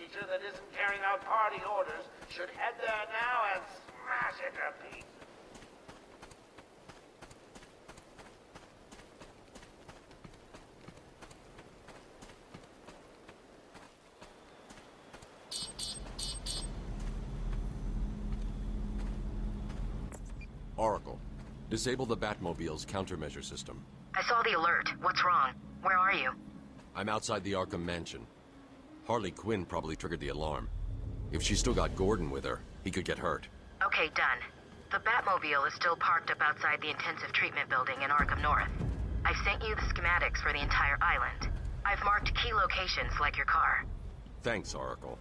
creature that isn't carrying out party orders should head there now and smash it to pieces. Oracle, disable the Batmobile's countermeasure system. I saw the alert. What's wrong? Where are you? I'm outside the Arkham Mansion. Harley Quinn probably triggered the alarm. If she's still got Gordon with her, he could get hurt. Okay, done. The Batmobile is still parked up outside the intensive treatment building in Arkham North. I've sent you the schematics for the entire island. I've marked key locations like your car. Thanks, Oracle.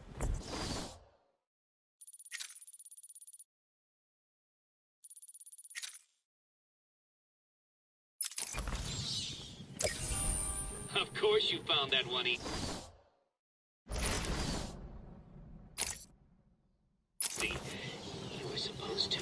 Of course you found that one. See, you were supposed to.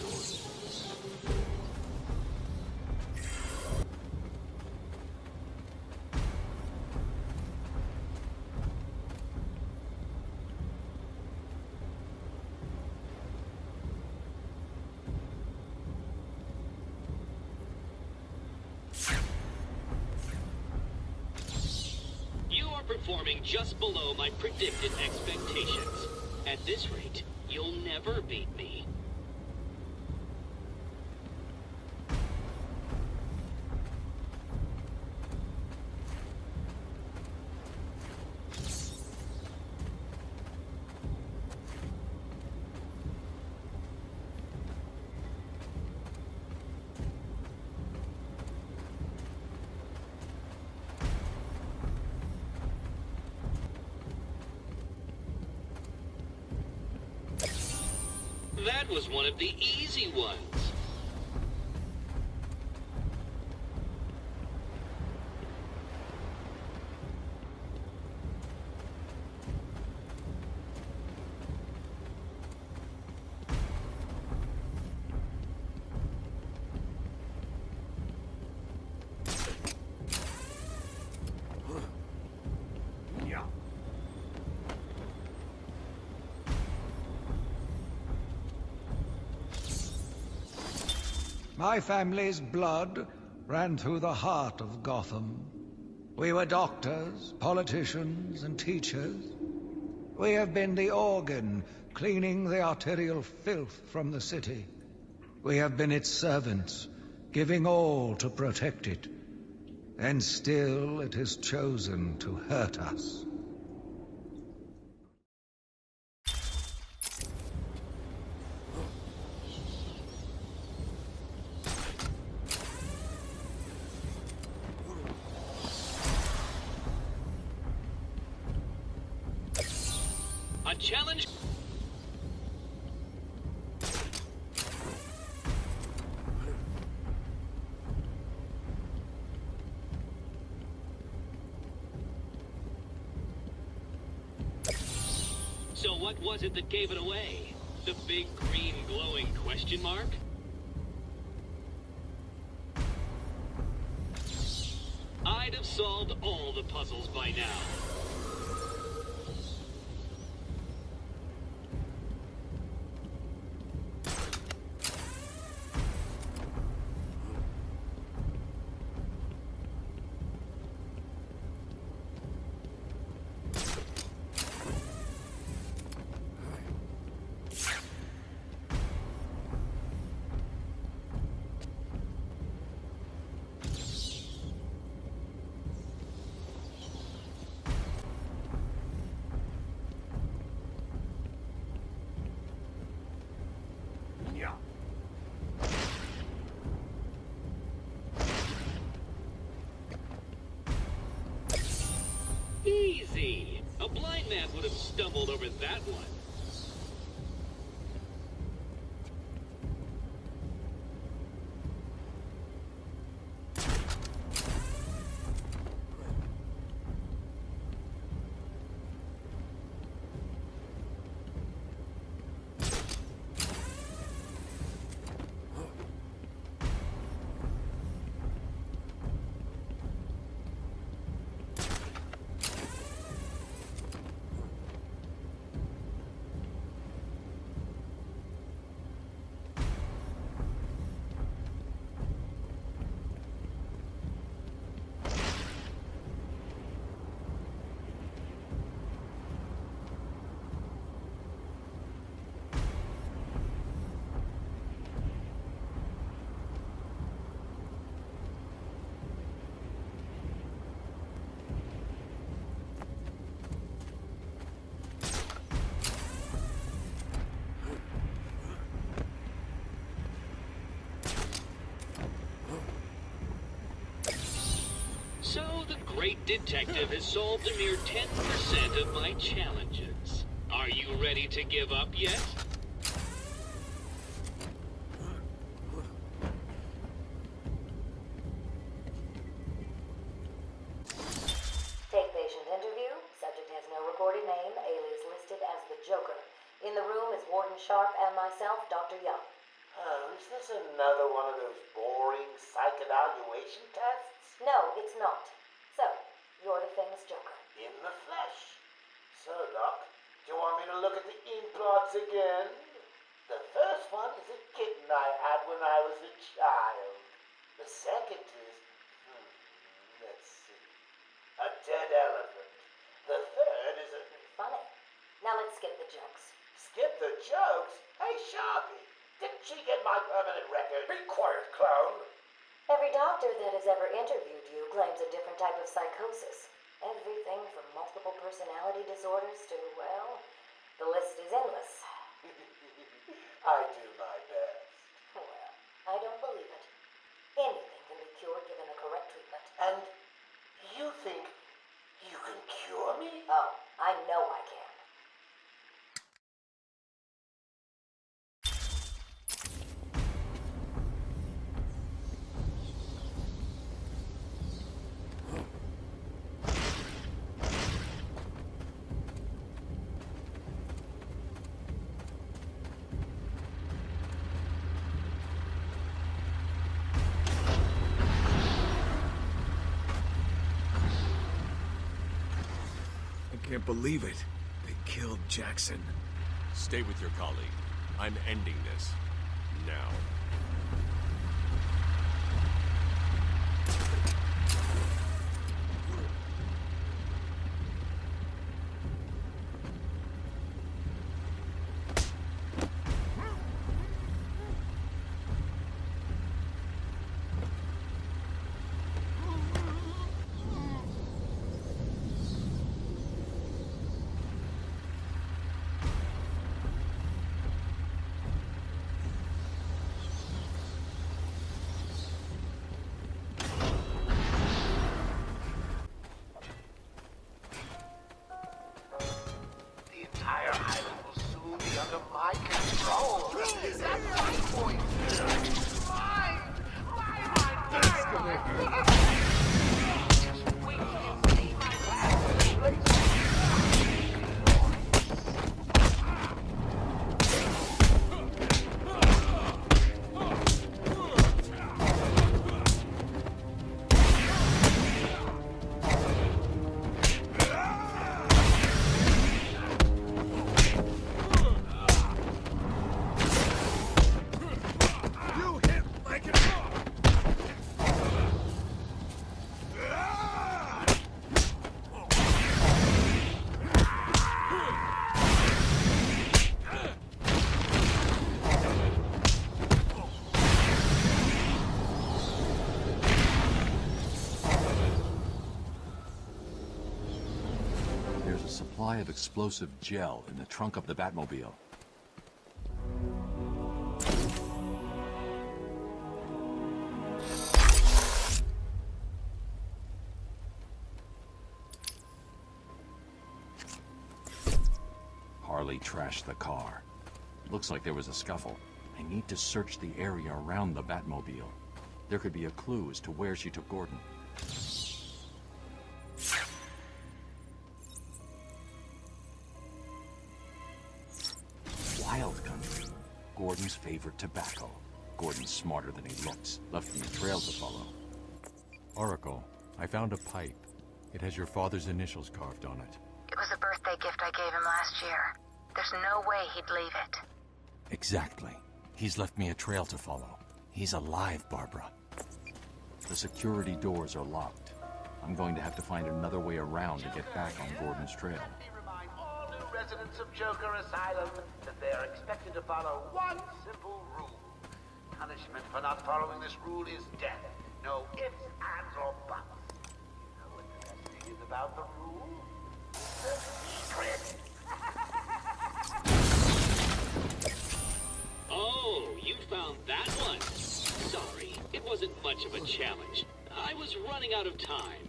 Performing just below my predicted expectations. At this rate, you'll never beat me. That was one of the easy ones. My family's blood ran through the heart of Gotham. We were doctors, politicians, and teachers. We have been the organ cleaning the arterial filth from the city. We have been its servants, giving all to protect it. And still it has chosen to hurt us. A challenge. So what was it that gave it away? The big green glowing question mark? I'd have solved all the puzzles by now. Easy! A blind man would have stumbled over that one. great detective has solved a mere 10% of my challenges. Are you ready to give up yet? Take patient interview. Subject has no recorded name. Alias listed as the Joker. In the room is Warden Sharp and myself, Dr. Young. Oh, is this another one of those boring psych evaluation tests? No, it's not. So, you're the famous Joker. In the flesh. So, Doc, do you want me to look at the ink blots again? The first one is a kitten I had when I was a child. The second is, let's see, a dead elephant. The third is a... Funny. Now let's skip the jokes. Skip the jokes? Hey, Sharpie, didn't she get my permanent record? Be quiet, clown. Every doctor that has ever interviewed you claims a different type of psychosis. Everything from multiple personality disorders to, well, the list is endless. I do my best. Well, I don't believe it. Anything can be cured given a correct treatment. And you think you can cure me? Oh, I know I can. I can't believe it. They killed Jackson. Stay with your colleague. I'm ending this. Now. The entire island will soon be under my control. Is that right, boy? Mine! Just wait till you see my last. There's a supply of explosive gel in the trunk of the Batmobile. Harley trashed the car. Looks like there was a scuffle. I need to search the area around the Batmobile. There could be a clue as to where she took Gordon. Wild country. Gordon's favorite tobacco. Gordon's smarter than he looks. Left me a trail to follow. Oracle, I found a pipe. It has your father's initials carved on it. It was a birthday gift I gave him last year. There's no way he'd leave it. Exactly. He's left me a trail to follow. He's alive, Barbara. The security doors are locked. I'm going to have to find another way around to get back on Gordon's trail. Let me remind all new residents of Joker Asylum that they are expected to follow one simple rule. Punishment for not following this rule is death. No ifs, ands, or buts. You know what the best thing is about the rule? The secret. Oh, you found that one. Sorry, it wasn't much of a challenge. I was running out of time.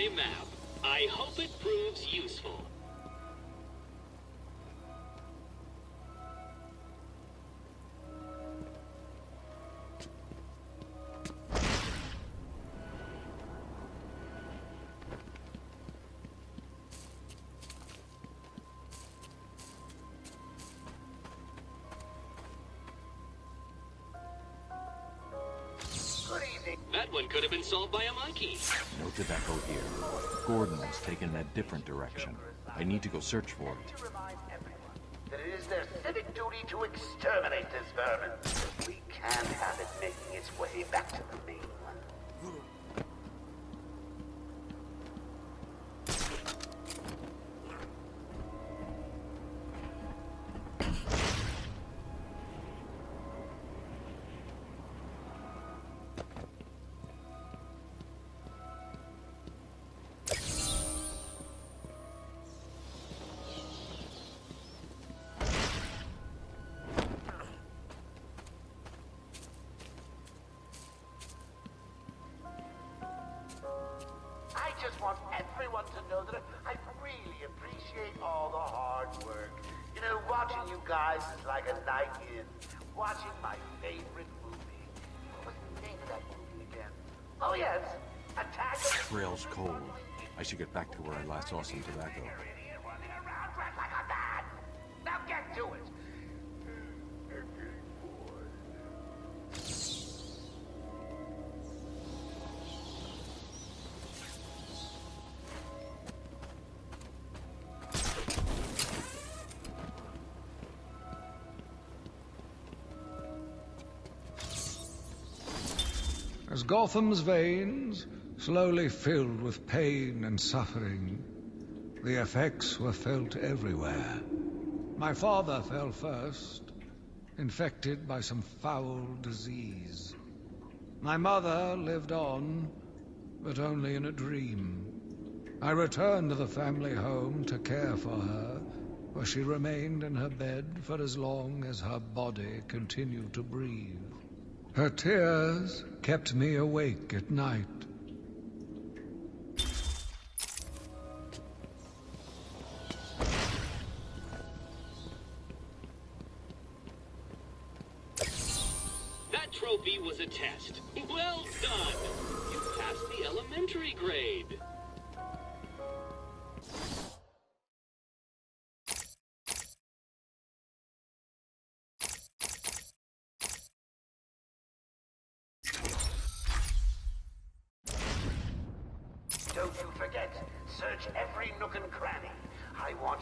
my map. I hope it proves useful. That one could have been solved by a monkey. No tobacco here. Gordon was taken a different direction. I need to go search for it. To remind everyone that it is their civic duty to exterminate this vermin. We can't have it making its way back to the mainland. I just want everyone to know that I really appreciate all the hard work. You know, watching you guys is like a night in. Watching my favorite movie. What was the name of that movie again? Oh yes, Attack of the... Trail's cold. I should get back to where I last saw some tobacco. You're an idiot running around dressed like a man. Now get to it. As Gotham's veins slowly filled with pain and suffering, the effects were felt everywhere. My father fell first, infected by some foul disease. My mother lived on, but only in a dream. I returned to the family home to care for her, where she remained in her bed for as long as her body continued to breathe. Her tears kept me awake at night. That trophy was a test. Well done! You passed the elementary grade. Don't you forget, search every nook and cranny. I want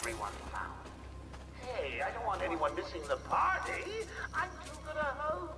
everyone found. Hey, I don't want anyone missing the party. I'm too good a host.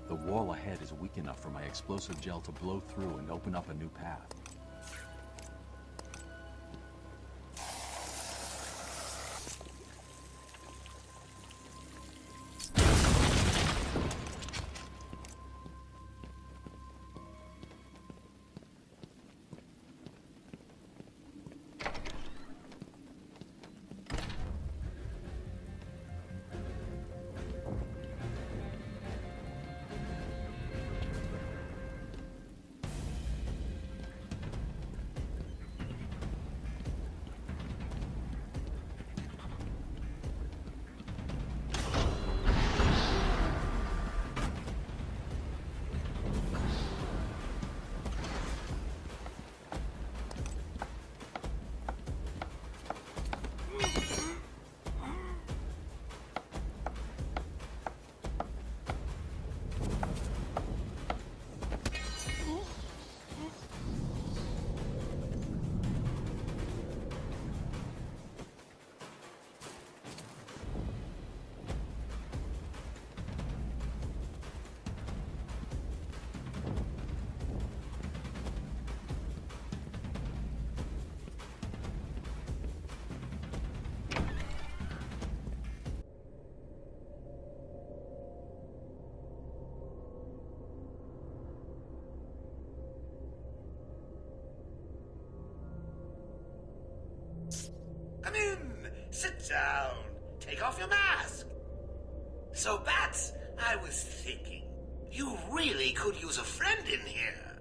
The wall ahead is weak enough for my explosive gel to blow through and open up a new path. Sit down. Take off your mask. So, Bats, I was thinking, you really could use a friend in here.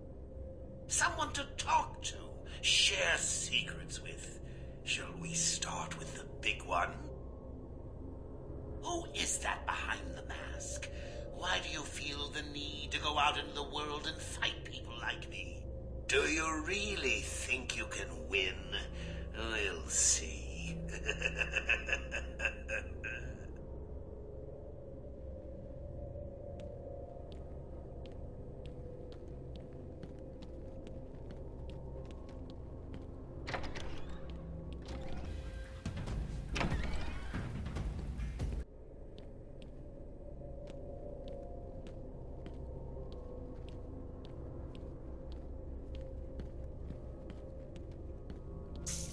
Someone to talk to, share secrets with. Shall we start with the big one? Who is that behind the mask? Why do you feel the need to go out into the world and fight people like me? Do you really think you can win? We'll see.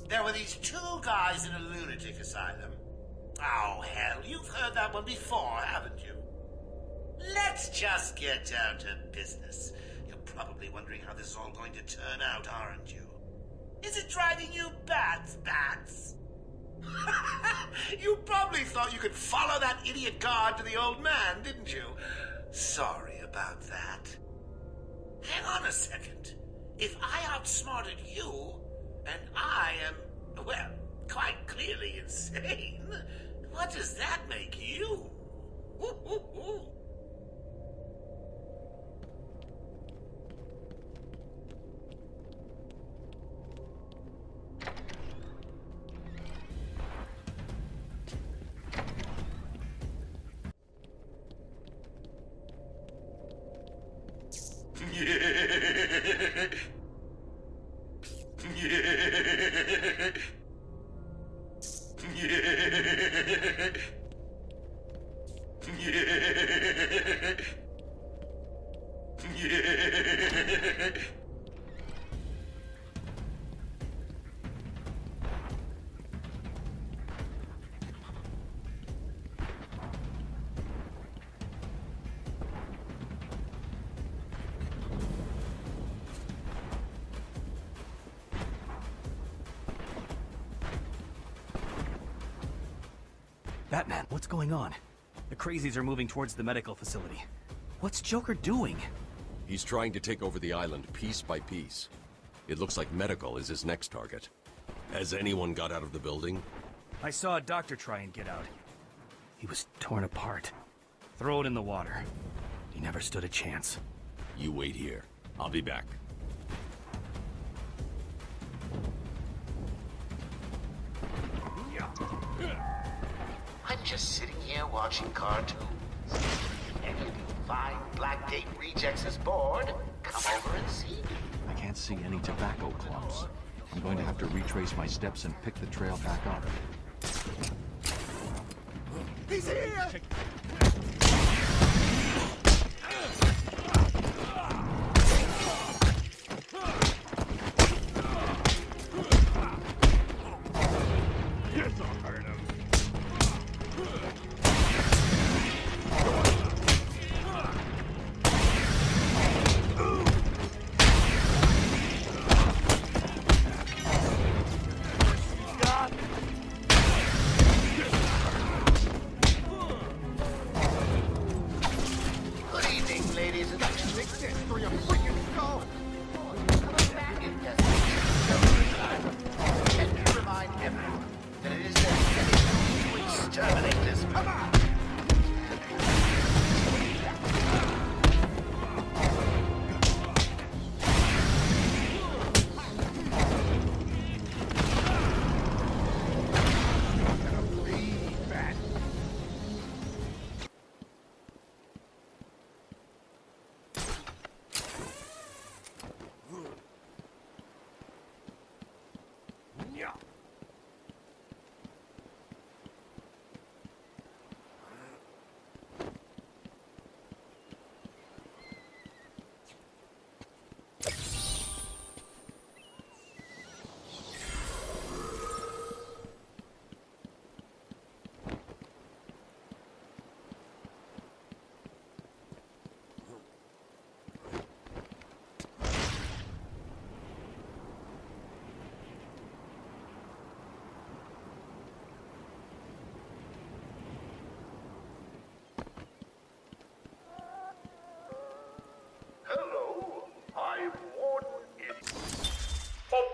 There were these two guys in a lunatic asylum. Oh, hell, you've heard that one before, haven't you? Let's just get down to business. You're probably wondering how this is all going to turn out, aren't you? Is it driving you bats? You probably thought you could follow that idiot guard to the old man, didn't you? Sorry about that. Hang on a second. If I outsmarted you, and I am, well, quite clearly insane, what does that make you? Batman, what's going on? The crazies are moving towards the medical facility. What's Joker doing? He's trying to take over the island piece by piece. It looks like medical is his next target. Has anyone got out of the building? I saw a doctor try and get out. He was torn apart. Throw it in the water. He never stood a chance. You wait here. I'll be back. I'm just sitting here watching cartoons. Any of you fine Black Date rejects is bored, come over and see me. I can't see any tobacco clumps. I'm going to have to retrace my steps and pick the trail back up. He's here!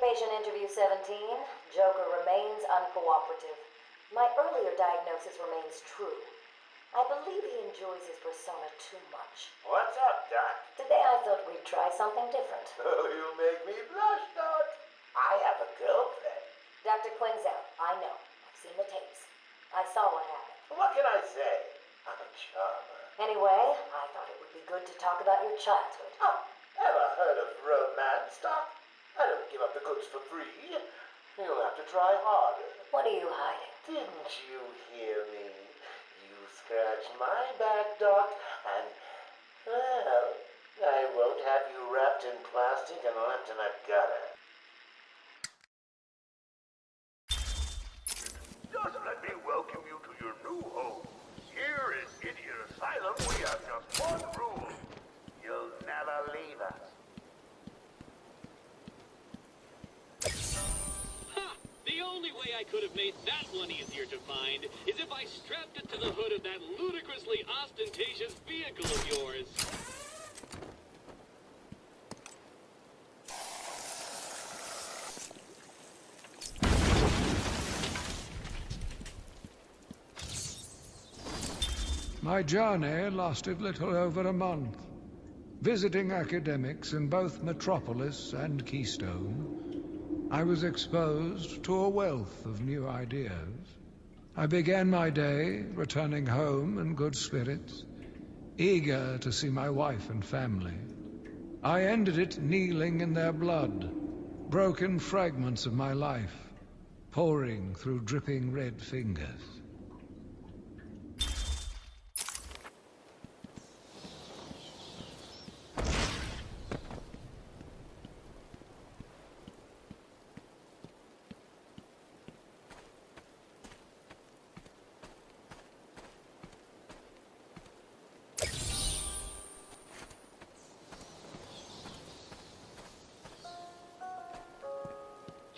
Patient interview 17. Joker remains uncooperative. My earlier diagnosis remains true. I believe he enjoys his persona too much. What's up, Doc? Today I thought we'd try something different. Oh, you make me blush, Doc. I have a girlfriend. Dr. Quinzel, I know. I've seen the tapes. I saw what happened. What can I say? I'm a charmer. Anyway, I thought it would be good to talk about your childhood. Oh, ever heard of romance, Doc? I don't give up the goods for free. You'll have to try harder. What are you hiding? Didn't you hear me? You scratch my back, Doc, and, well, I won't have you wrapped in plastic and left in a gutter. Just let me welcome you to your new home. Here in Idiot Asylum, we have just one rule. You'll never leave us. Ha! The only way I could have made that one easier to find is if I strapped it to the hood of that ludicrously ostentatious vehicle of yours. My journey lasted little over a month. Visiting academics in both Metropolis and Keystone, I was exposed to a wealth of new ideas. I began my day returning home in good spirits, eager to see my wife and family. I ended it kneeling in their blood, broken fragments of my life, pouring through dripping red fingers.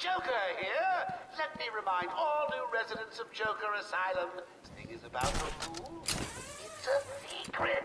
Joker here. Let me remind all new residents of Joker Asylum, this thing is about to move. It's a secret.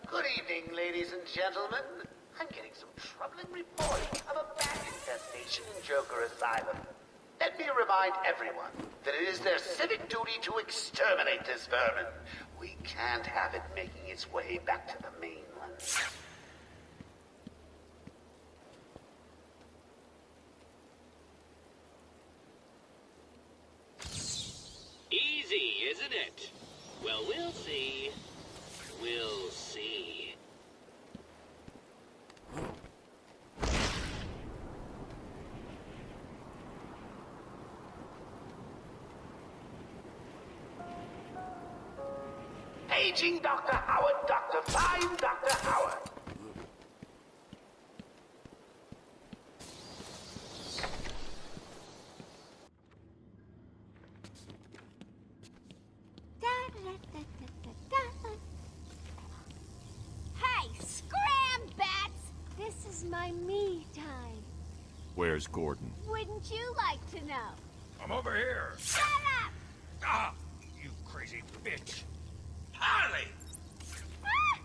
Good evening, ladies and gentlemen. I'm getting some troubling reports of a bat infestation in Joker Asylum. Let me remind everyone that it is their civic duty to exterminate this vermin. We can't have it making its way back to the mainland. Easy, isn't it? Well, we'll see. We'll see. Paging Dr. Howard, Dr. Fine Dr. Howard. Hey, scram, bats! This is my me time. Where's Gordon? Wouldn't you like to know? I'm over here. Shut up! Ah, you crazy bitch. Harley! Ah!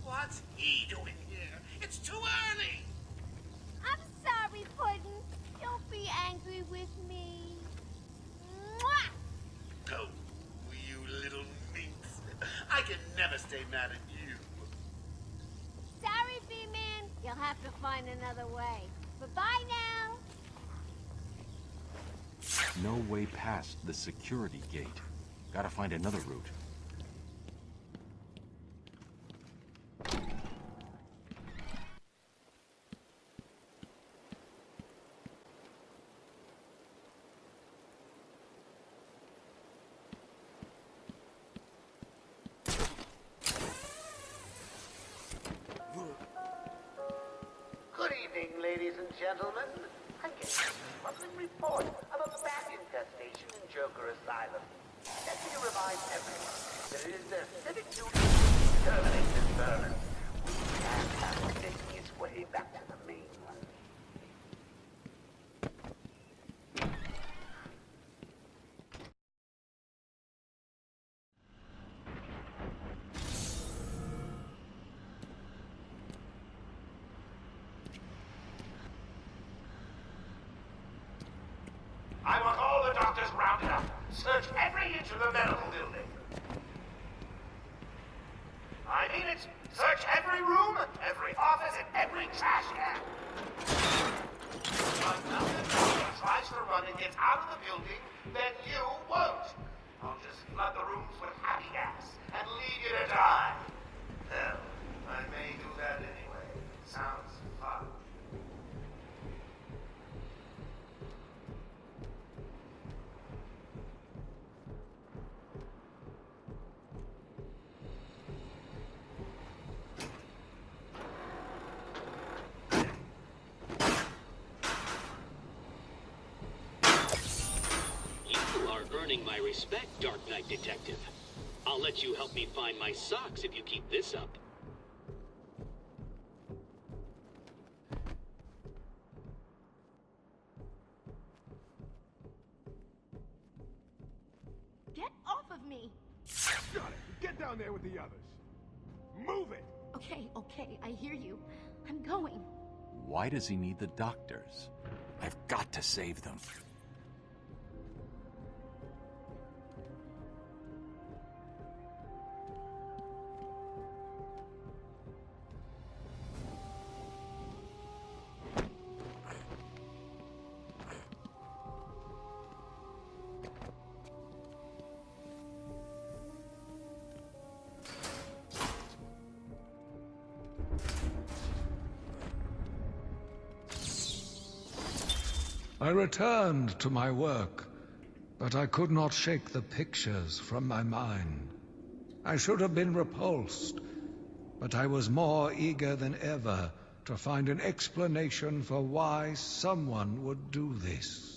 What's he doing here? It's too early! I'm sorry, Puddin'. Don't be angry with me. Mwah! Oh, you little minx. I can never stay mad at you. Sorry, B-Man. You'll have to find another way. Bye-bye now. No way past the security gate. Gotta find another route. Good evening, ladies and gentlemen. I'm getting a puzzling report of a bat infestation in Joker Asylum. Let me remind everyone that it is their civic duty to terminate this vermin. We can't have it making its way back to the mainland. I want all the doctors rounded up. Search every inch of the medical building. I mean it. Search every room, every office, and every trash can. But now the doctor tries to run and gets out of the building, then you won't. I'll just flood the rooms with happy gas and leave you to die. Hell, I may do that anyway. Sounds fun. You are earning my respect, Dark Knight Detective. I'll let you help me find my socks if you keep this up. Get off of me! Got it. Get down there with the others. Move it! Okay, I hear you. I'm going. Why does he need the doctors? I've got to save them. I returned to my work, but I could not shake the pictures from my mind. I should have been repulsed, but I was more eager than ever to find an explanation for why someone would do this.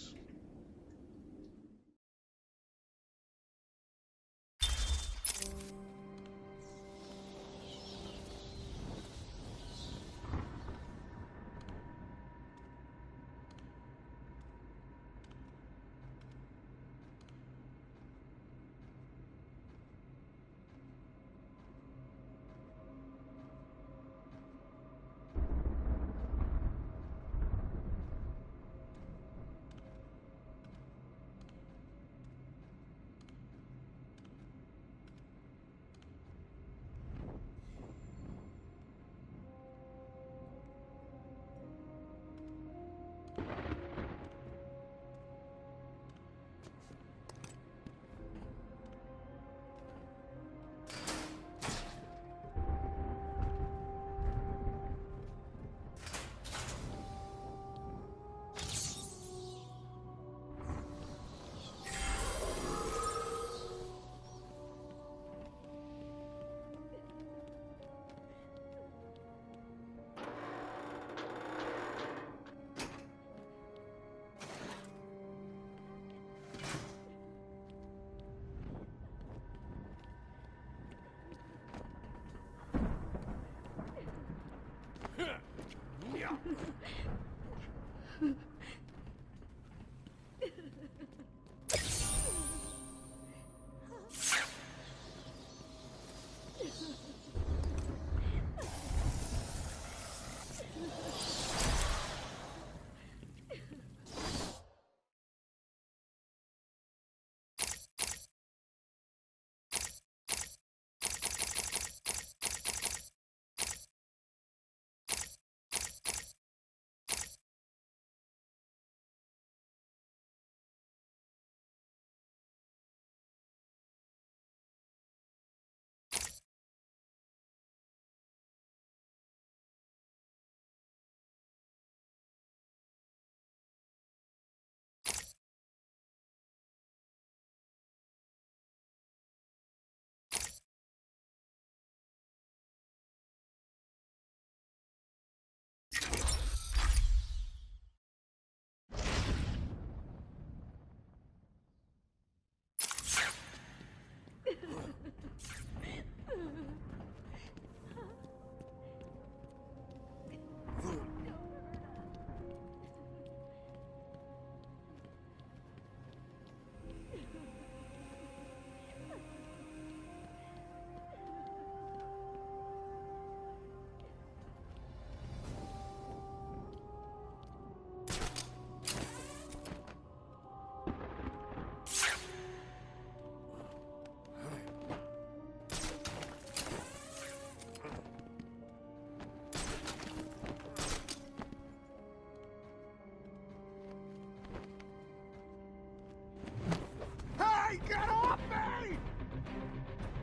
Hey, get off me!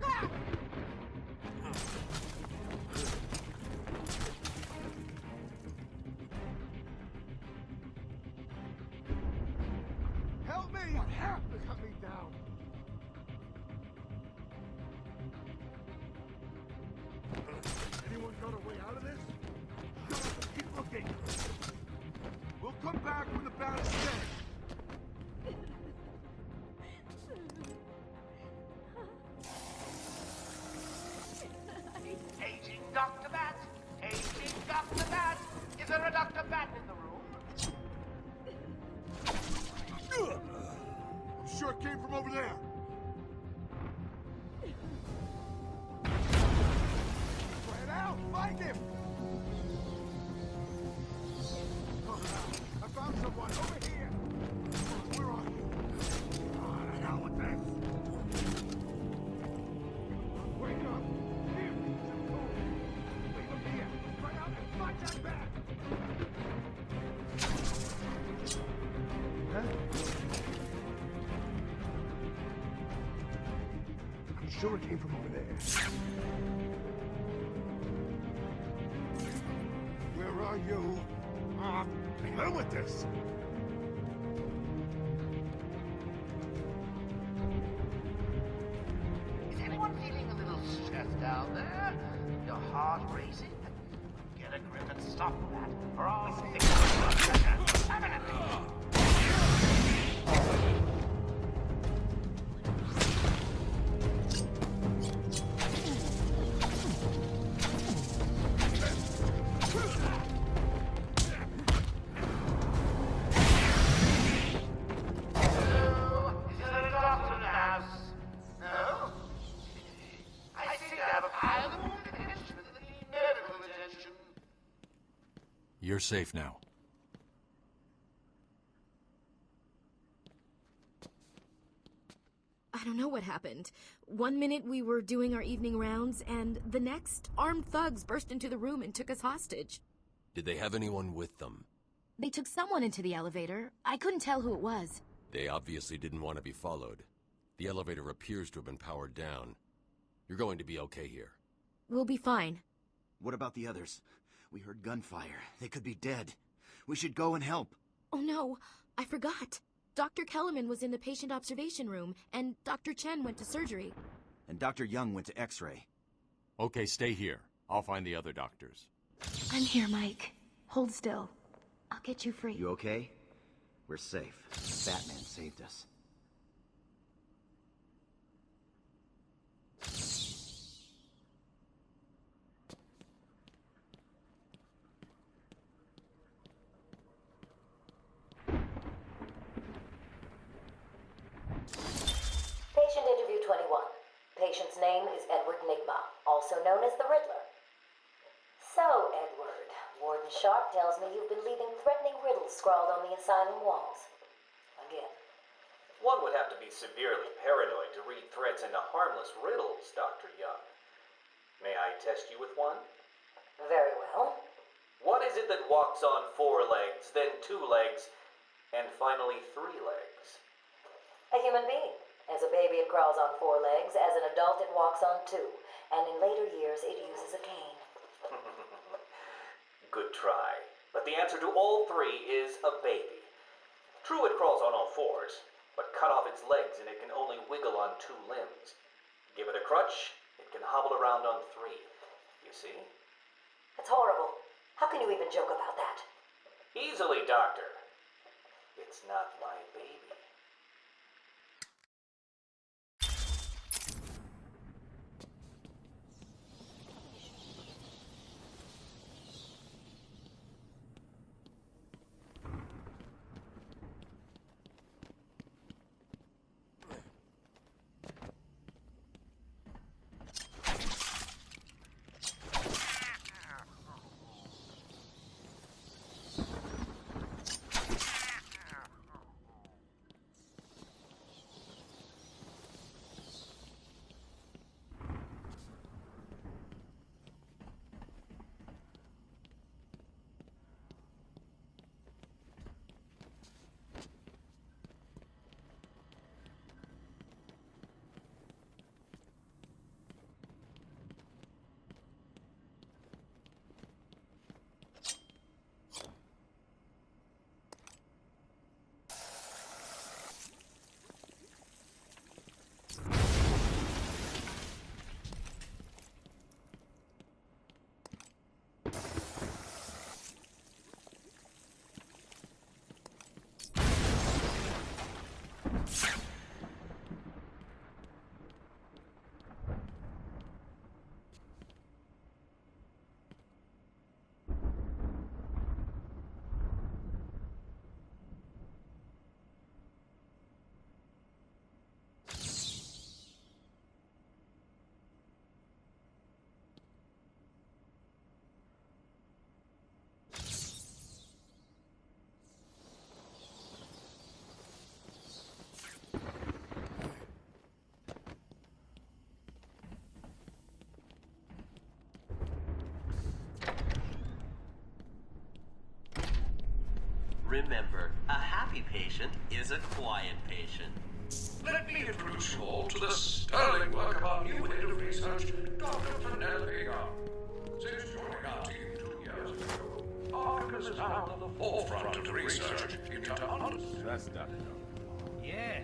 Ah! Help me! You have to cut me down! Anyone got a way out of this? Shut up and keep looking! We'll come back when the battle's dead! Aging Dr. Bat! Aging Dr. Bat! Is there a Dr. Bat in the room? I'm sure it came from over there! Spread out! Find him! I found someone over here! Where are you? Oh, the hell with this! Wake up! Here! Some cool! Leave him here! Spread out and fight that back! Huh? I'm sure it came from over there. Where are you? Ah, the hell with this! Is anyone feeling a little stressed out there? Your heart racing? Get a grip and stop that, or I'll fix your blood pressure permanently. You're safe now. I don't know what happened. One minute we were doing our evening rounds, and the next, armed thugs burst into the room and took us hostage. Did they have anyone with them? They took someone into the elevator. I couldn't tell who it was. They obviously didn't want to be followed. The elevator appears to have been powered down. You're going to be okay here. We'll be fine. What about the others? We heard gunfire. They could be dead. We should go and help. Oh no, I forgot. Dr. Kellerman was in the patient observation room, and Dr. Chen went to surgery. And Dr. Young went to X-ray. Okay, stay here. I'll find the other doctors. I'm here, Mike. Hold still. I'll get you free. You okay? We're safe. Batman saved us. Patient interview 21. Patient's name is Edward Nigma, also known as the Riddler. So, Edward, Warden Sharp tells me you've been leaving threatening riddles scrawled on the asylum walls. Again. One would have to be severely paranoid to read threats into harmless riddles, Dr. Young. May I test you with one? Very well. What is it that walks on 4 legs, then 2 legs, and finally 3 legs? A human being. As a baby, it crawls on 4 legs. As an adult, it walks on 2. And in later years, it uses a cane. Good try. But the answer to all 3 is a baby. True, it crawls on all 4s, but cut off its legs and it can only wiggle on 2 limbs. Give it a crutch, it can hobble around on 3. You see? It's horrible. How can you even joke about that? Easily, Doctor. It's not my baby. remember, a happy patient is a quiet patient. Let me introduce you all to the sterling work of our new head of research, Dr. Penelope Young. Since joining our team 2 years ago, Arkham is now at the forefront of research into That's Dr. Young. Yeah.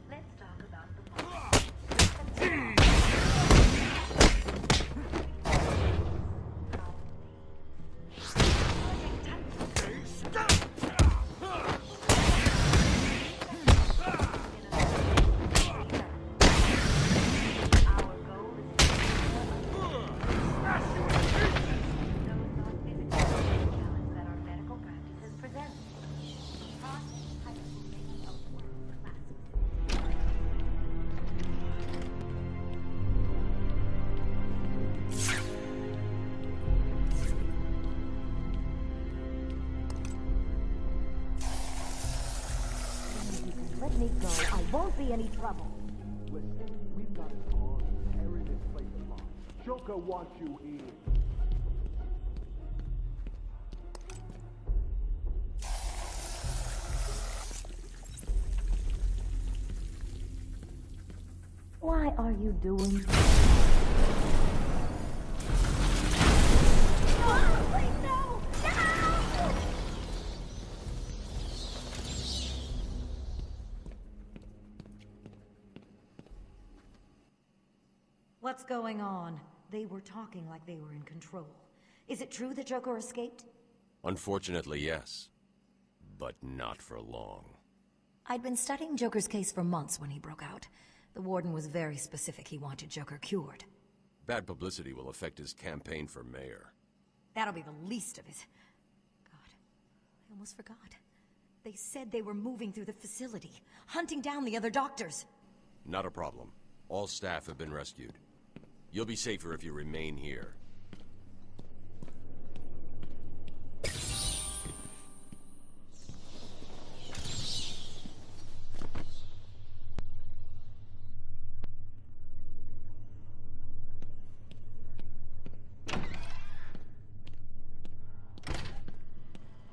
Let's talk about the Let me go. I won't be any trouble. Listen, we've got it on. Carry this place along. Joker wants you here. Why are you doing this? Oh, please, no! No! What's going on? They were talking like they were in control. Is it true that Joker escaped? Unfortunately, yes. But not for long. I'd been studying Joker's case for months when he broke out. The warden was very specific he wanted Joker cured. Bad publicity will affect his campaign for mayor. That'll be the least of it. God, I almost forgot. They said they were moving through the facility, hunting down the other doctors. Not a problem. All staff have been rescued. You'll be safer if you remain here.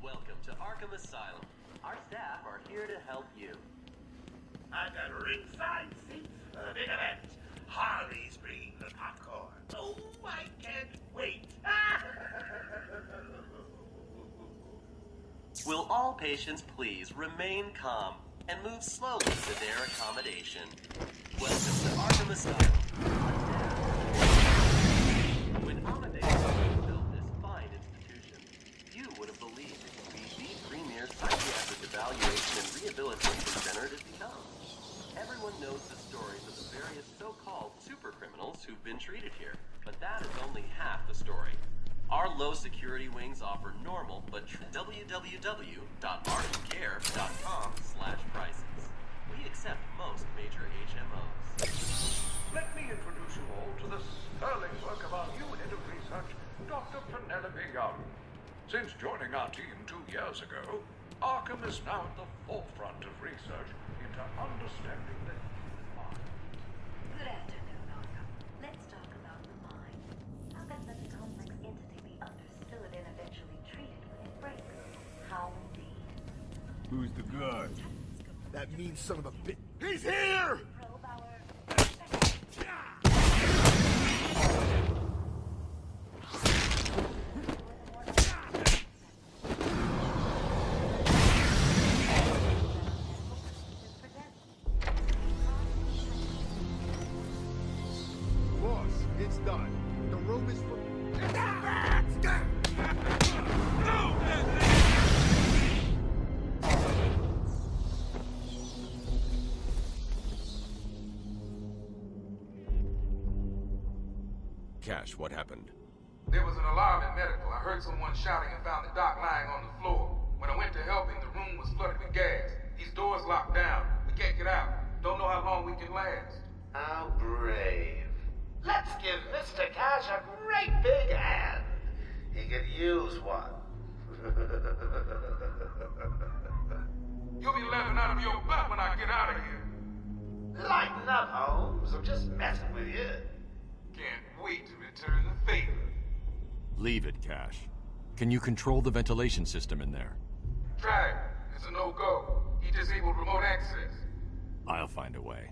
Welcome to Arkham Asylum. Our staff are here to help you. I got ringside seats for the big event. Harley's bringing the popcorn. Oh, I can't wait. Will all patients please remain calm and move slowly to their accommodation? Welcome to Arkham Asylum. When Amadeus built this fine institution, you would have believed it would be the premier psychiatric evaluation and rehabilitation center it has become. Everyone knows the stories of the various so-called super criminals who've been treated here, but that is only half the story. Our low security wings offer normal but www.arkhamcare.com/prices. We accept most major HMOs. Let me introduce you all to the sterling work of our new head of research, Dr. Penelope Young. Since joining our team 2 years ago, Arkham is now at the forefront of research into understanding the human mind. Good afternoon, Arkham. Let's talk about the mind. How can such a complex entity be understood and eventually treated when it breaks? How indeed. Who's the guard? That mean son of a bitch. He's here! Boss, it's done. The room is for... Cash, what happened? There was an alarm in medical. I heard someone shouting and found the doc lying on the floor. When I went to help him, the room was flooded with gas. These doors locked down. We can't get out. Don't know how long we can last. How brave. Let's give Mr. Cash a great big hand. He could use one. You'll be laughing out of your butt when I get out of here. Lighten up, Holmes. I'm just messing with you. Can't wait to return the favor. Leave it, Cash. Can you control the ventilation system in there? Try it. It's a no-go. He disabled remote access. I'll find a way.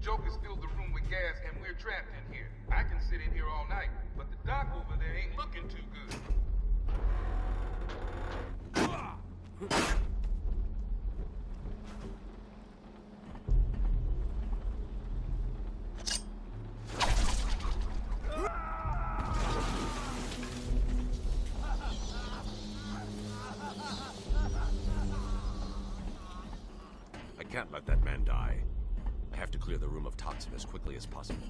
Joker's filled the room with gas and we're trapped in here. I can sit in here all night, but the doc over there ain't looking too good. I can't let that man die. I have to clear the room of toxin as quickly as possible.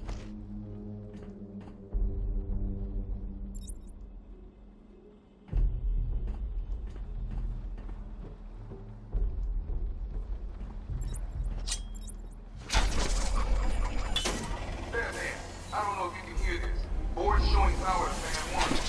Batman, I don't know if you can hear this. Board showing power to fan 1.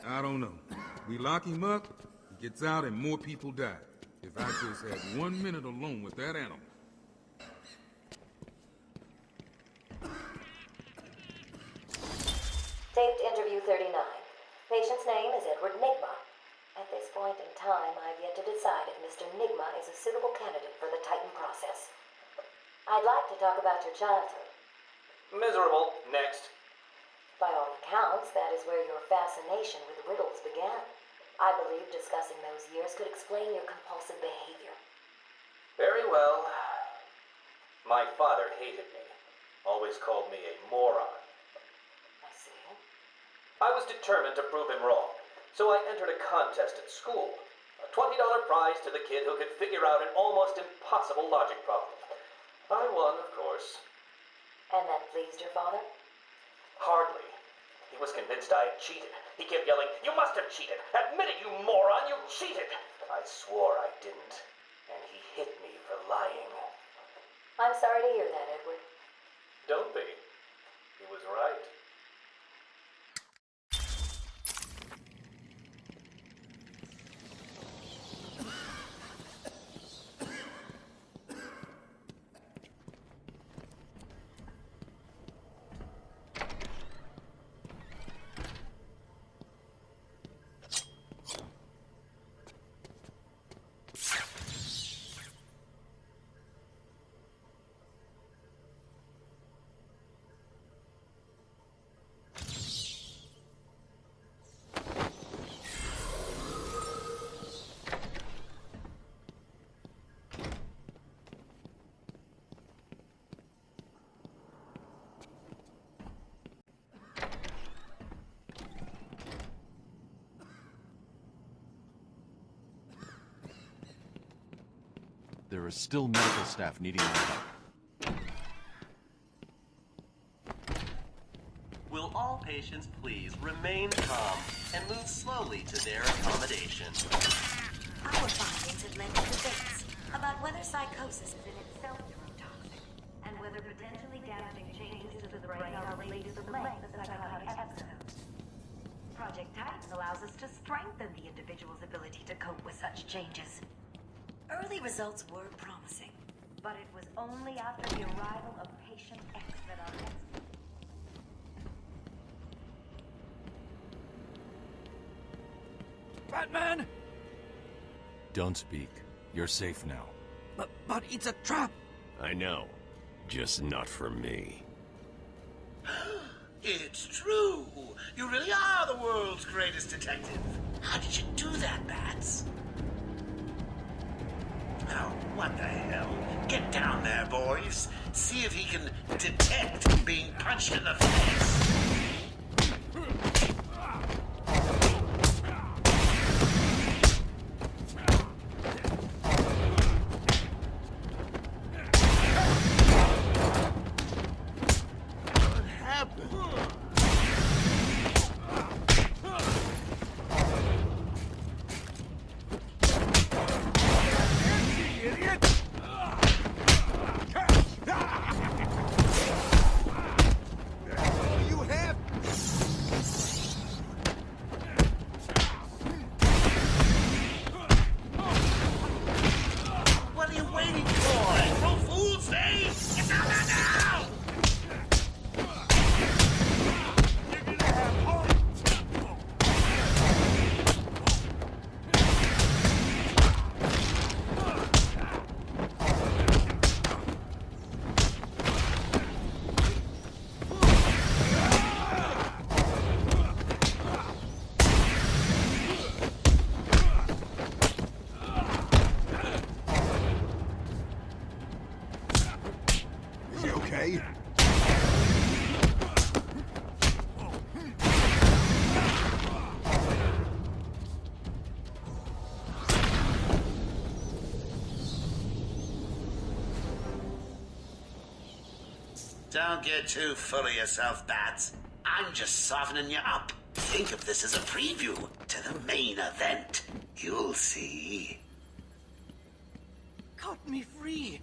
I don't know. We lock him up, he gets out, and more people die. If I just had 1 minute alone with that animal. Taped interview 39. Patient's name is Edward Nigma. At this point in time, I've yet to decide if Mr. Nigma is a suitable candidate for the Titan process. I'd like to talk about your childhood. Miserable. Next. By all accounts, that is where your fascination with riddles began. I believe discussing those years could explain your compulsive behavior. Very well. My father hated me. Always called me a moron. I see. I was determined to prove him wrong, so I entered a contest at school. A $20 prize to the kid who could figure out an almost impossible logic problem. I won, of course. And that pleased your father? Hardly. He was convinced I had cheated. He kept yelling, "You must have cheated! Admit it, you moron! You cheated!" I swore I didn't, and he hit me for lying. I'm sorry to hear that, Edward. Don't be. He was right. there is still medical staff needing my help. Will all patients please remain calm and move slowly to their accommodation? Our findings have led to debates about whether psychosis is in itself neurotoxic, and whether potentially damaging changes to the brain are related to the length of psychotic episodes. Project Titan allows us to strengthen the individual's ability to cope with such changes. Early results were promising, but it was only after the arrival of patient X that our next... Batman! Don't speak. You're safe now. But it's a trap! I know. Just not for me. It's true. You really are the world's greatest detective. How did you do that, Bats? Oh, what the hell? Get down there, boys. See if he can detect being punched in the face. Don't get too full of yourself, Bats. I'm just softening you up. Think of this as a preview to the main event. You'll see. Cut me free!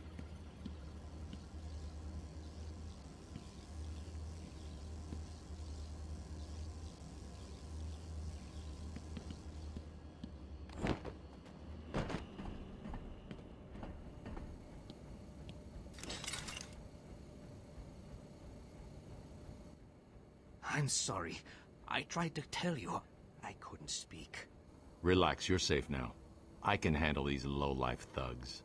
I'm sorry. I tried to tell you. I couldn't speak. Relax, you're safe now. I can handle these low-life thugs.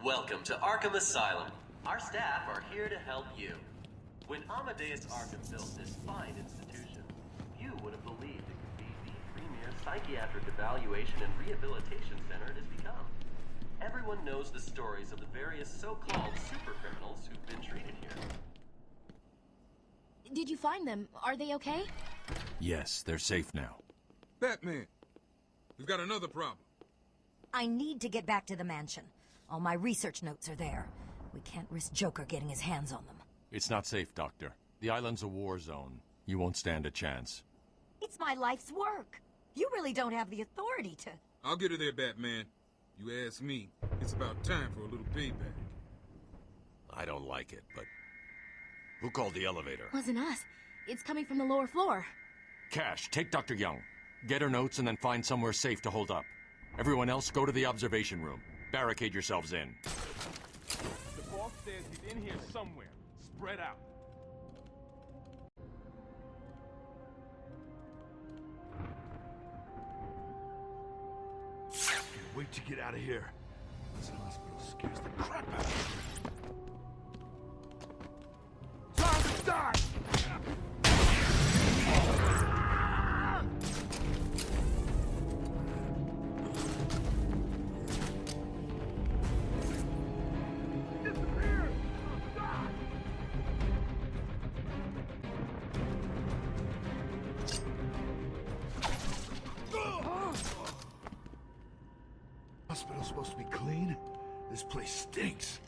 Welcome to Arkham Asylum. Our staff are here to help you. When Amadeus Arkham built this fine institution, few would have believed it could be the premier psychiatric evaluation and rehabilitation center it has become. Everyone knows the stories of the various so-called supercriminals who've been treated here. Did you find them? Are they okay? Yes, they're safe now. Batman, we've got another problem. I need to get back to the mansion. All my research notes are there. We can't risk Joker getting his hands on them. It's not safe, Doctor. The island's a war zone. You won't stand a chance. It's my life's work. You really don't have the authority to... I'll get her there, Batman. You ask me, it's about time for a little payback. I don't like it, but... Who called the elevator? Wasn't us. It's coming from the lower floor. Cash, take Dr. Young. Get her notes and then find somewhere safe to hold up. Everyone else, go to the observation room. Barricade yourselves in. The boss says he's in here somewhere. Spread out. Can't wait to get out of here. This hospital scares the crap out of me. Time to start! Hospital's supposed to be clean. This place stinks.